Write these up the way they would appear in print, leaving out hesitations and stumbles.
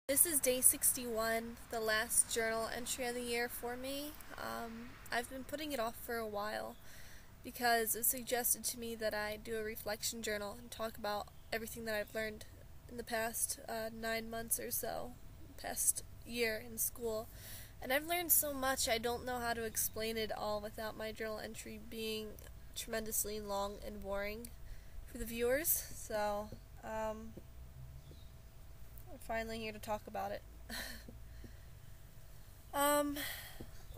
This is day 61, the last journal entry of the year for me. I've been putting it off for a while because it suggested to me that I do a reflection journal and talk about everything that I've learned in the past 9 months or so, past year in school. And I've learned so much, I don't know how to explain it all without my journal entry being tremendously long and boring for the viewers. So, I'm finally here to talk about it. um,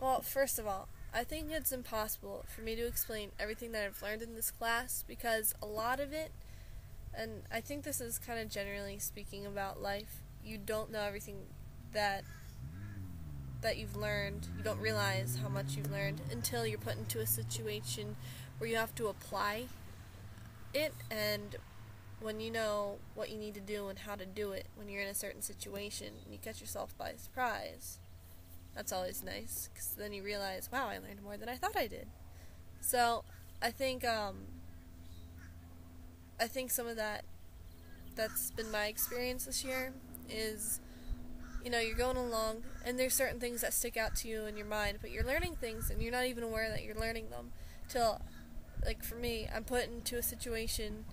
well, first of all, I think it's impossible for me to explain everything that I've learned in this class because a lot of it, and I think this is kind of generally speaking about life, you don't know everything that you've learned. You don't realize how much you've learned until you're put into a situation where you have to apply it, and when you know what you need to do and how to do it when you're in a certain situation and you catch yourself by surprise, that's always nice because then you realize, wow, I learned more than I thought I did. So I think some of that's been my experience this year is, you're going along and there's certain things that stick out to you in your mind, but you're learning things and you're not even aware that you're learning them till, like for me, I'm put into a situation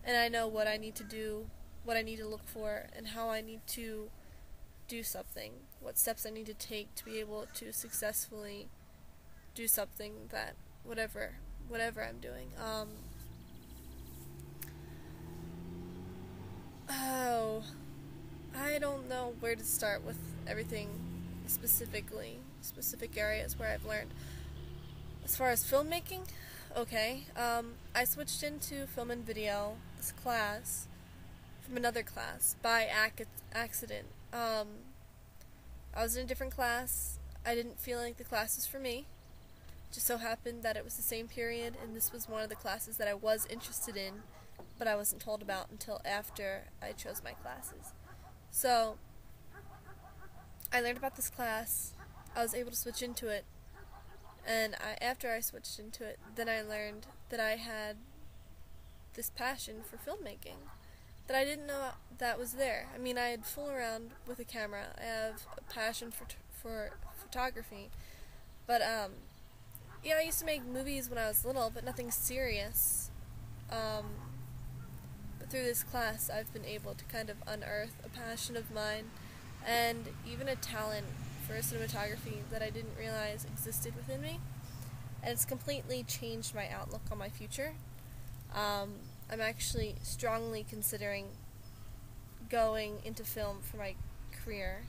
and I know what I need to do, what I need to look for, and how I need to do something, what steps I need to take to be able to successfully do something that, whatever I'm doing. I don't know where to start with everything specific areas where I've learned. As far as filmmaking, okay, I switched into film and video this class from another class by accident. I was in a different class. I didn't feel like the class was for me. Just so happened that it was the same period, and this was one of the classes that I was interested in, but I wasn't told about until after I chose my classes. So, I learned about this class. I was able to switch into it. And after I switched into it, then I learned that I had this passion for filmmaking that I didn't know that was there. I mean, I had fooled around with a camera. I have a passion for photography. But, yeah, I used to make movies when I was little, but nothing serious. But through this class, I've been able to kind of unearth a passion of mine and even a talent for cinematography that I didn't realize existed within me, and it's completely changed my outlook on my future. I'm actually strongly considering going into film for my career,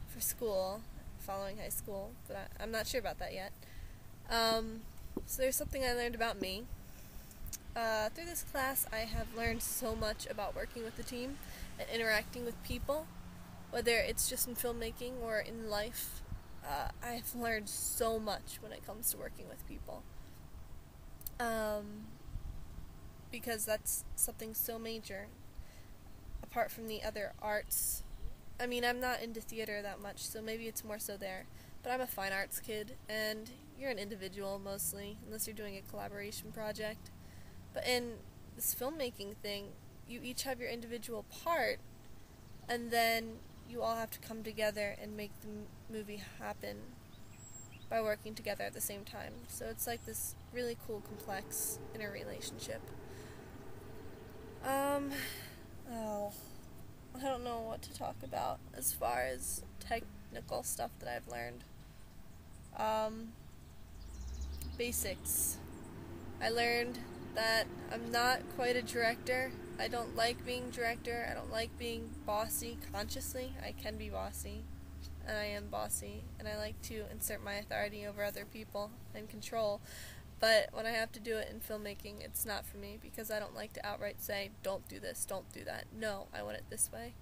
for school, following high school, but I'm not sure about that yet. So there's something I learned about me. Through this class, I have learned so much about working with the team and interacting with people. Whether it's just in filmmaking or in life, I've learned so much when it comes to working with people. Because that's something so major, apart from the other arts. I mean, I'm not into theater that much, so maybe it's more so there. But I'm a fine arts kid, and you're an individual mostly, unless you're doing a collaboration project. But in this filmmaking thing, you each have your individual part, and then you all have to come together and make the movie happen by working together at the same time. So it's like this really cool, complex interrelationship. I don't know what to talk about as far as technical stuff that I've learned. Basics. I learned that I'm not quite a director. I don't like being director. I don't like being bossy consciously. I can be bossy, and I am bossy, and I like to insert my authority over other people and control. But when I have to do it in filmmaking, it's not for me because I don't like to outright say, don't do this, don't do that. No, I want it this way.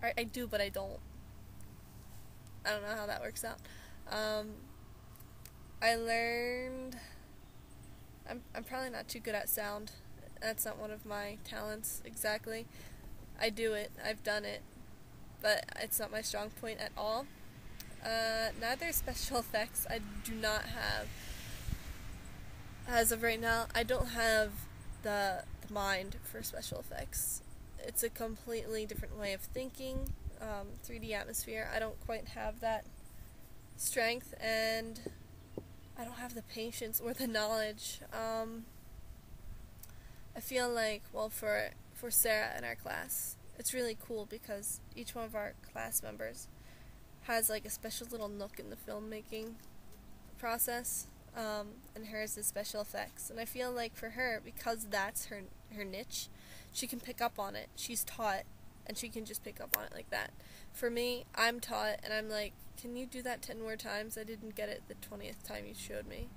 I do, but I don't. I don't know how that works out. I learned I'm probably not too good at sound. That's not one of my talents exactly. I do it, I've done it, but it's not my strong point at all. Neither special effects. I do not have, as of right now, I don't have the mind for special effects. it's a completely different way of thinking. 3D atmosphere, I don't quite have that strength, and I don't have the patience or the knowledge. I feel like, well, for Sarah in our class, it's really cool because each one of our class members has like a special little nook in the filmmaking process, and hers is special effects. And I feel like for her, because that's her niche, she can pick up on it. She's taught, and she can just pick up on it like that. For me, I'm taught, and I'm like, can you do that 10 more times? I didn't get it the 20th time you showed me.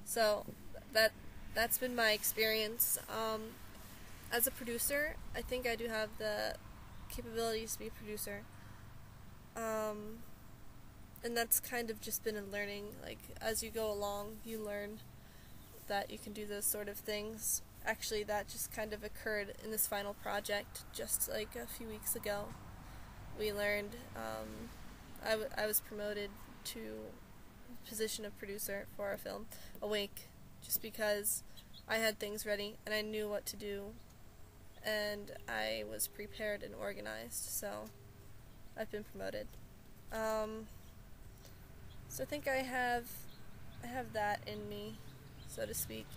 So that's been my experience. As a producer, I think I do have the capabilities to be a producer. And that's kind of just been a learning, like, as you go along, you learn that you can do those sort of things. Actually, that just kind of occurred in this final project just like a few weeks ago. We learned, I was promoted to the position of producer for a film, Awake, just because I had things ready and I knew what to do, and I was prepared and organized, so I've been promoted. So I think I have that in me, so to speak.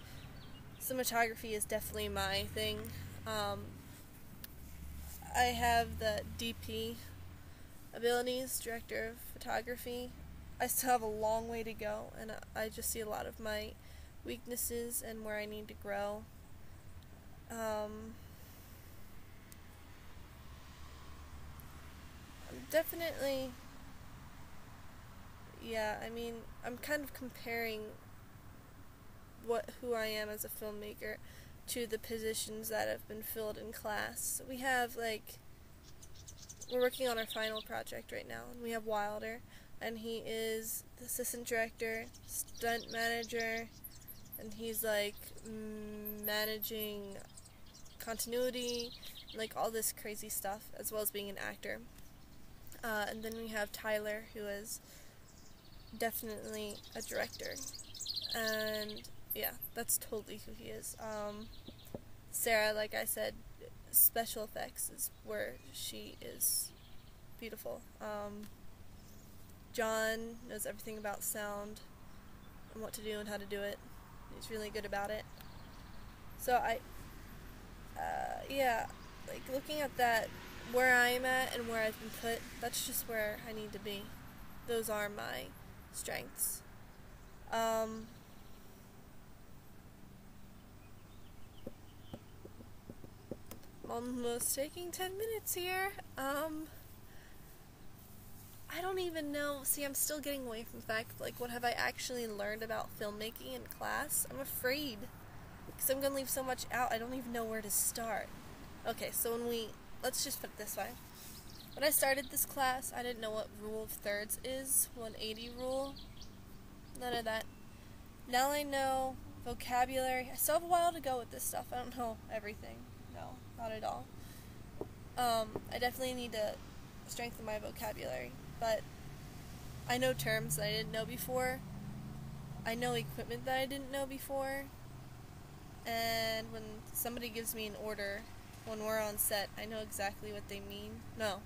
Cinematography is definitely my thing. I have the DP abilities, director of photography. I still have a long way to go, and I just see a lot of my weaknesses and where I need to grow. Definitely, yeah, I mean, I'm kind of comparing who I am as a filmmaker to the positions that have been filled in class. We have, like, we're working on our final project right now, and we have Wilder, and he is the assistant director, stunt manager, and he's, like, managing continuity, like, all this crazy stuff, as well as being an actor. And then we have Tyler, who is definitely a director, and yeah, that's totally who he is. Sarah, like I said, special effects is where she is beautiful. John knows everything about sound and what to do and how to do it. He's really good about it. So yeah, like, looking at that, where I'm at and where I've been put, that's just where I need to be. Those are my strengths. I'm almost taking 10 minutes here. I don't even know. See, I'm still getting away from the fact, like, what have I actually learned about filmmaking in class? I'm afraid, because I'm going to leave so much out, I don't even know where to start. Okay, so let's just put it this way. When I started this class, I didn't know what rule of thirds is, 180 rule, none of that. Now I know vocabulary. I still have a while to go with this stuff. I don't know everything. No, not at all. I definitely need to strengthen my vocabulary, but I know terms that I didn't know before. I know equipment that I didn't know before. And when somebody gives me an order, when we're on set, I know exactly what they mean. No,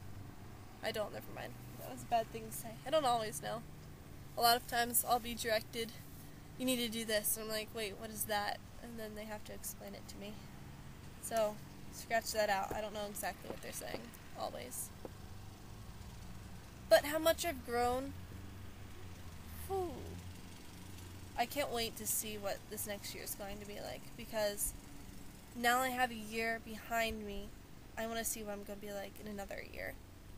I don't. Never mind. That was a bad thing to say. I don't always know. A lot of times I'll be directed, you need to do this, and I'm like, wait, what is that? And then they have to explain it to me. So, scratch that out. I don't know exactly what they're saying, always. But how much I've grown, whew. I can't wait to see what this next year is going to be like, because now I have a year behind me. I want to see what I'm going to be like in another year,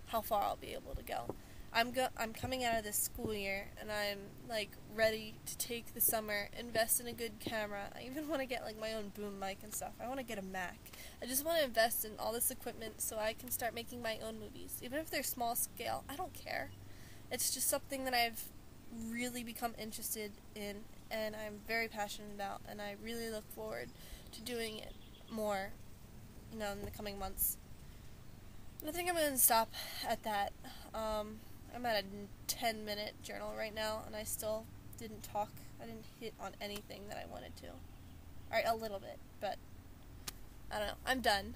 how far I'll be able to go. I'm coming out of this school year, and I'm, like, ready to take the summer, invest in a good camera. I even want to get, like, my own boom mic and stuff. I want to get a Mac. I just want to invest in all this equipment so I can start making my own movies. Even if they're small scale, I don't care. It's just something that I've really become interested in, and I'm very passionate about, and I really look forward to doing it more, in the coming months. I think I'm going to stop at that. I'm at a 10-minute journal right now, and I still didn't talk. I didn't hit on anything that I wanted to. Alright, a little bit, but I don't know. I'm done.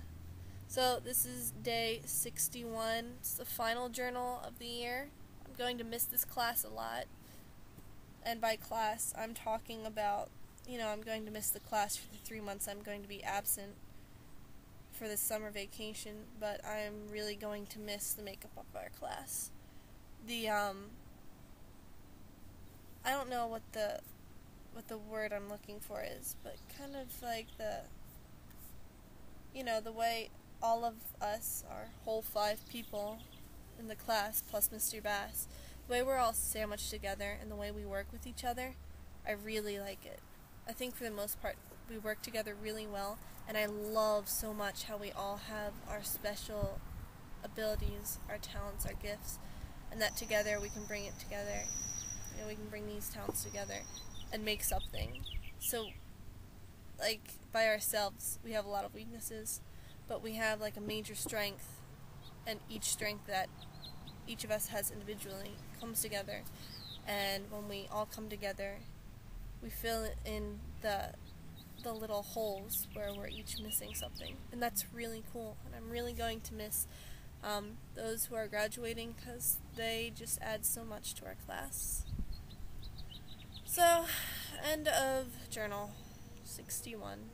So this is day 61. It's the final journal of the year. I'm going to miss this class a lot. And by class, I'm talking about, I'm going to miss the class for the 3 months I'm going to be absent for this summer vacation, but I'm really going to miss the makeup of our class. I don't know what the word I'm looking for is, but kind of like the way all of us, our whole 5 people in the class, plus Mr. Bass, the way we're all sandwiched together and the way we work with each other, I really like it. I think for the most part, we work together really well, and I love so much how we all have our special abilities, our talents, our gifts, and that together we can bring it together. We can bring these talents together and make something. So, like, by ourselves, we have a lot of weaknesses, but we have, like, a major strength, and each strength that each of us has individually comes together, and when we all come together, we fill in the little holes where we're each missing something, and that's really cool, and I'm really going to miss those who are graduating, because they just add so much to our class. So, end of journal 61.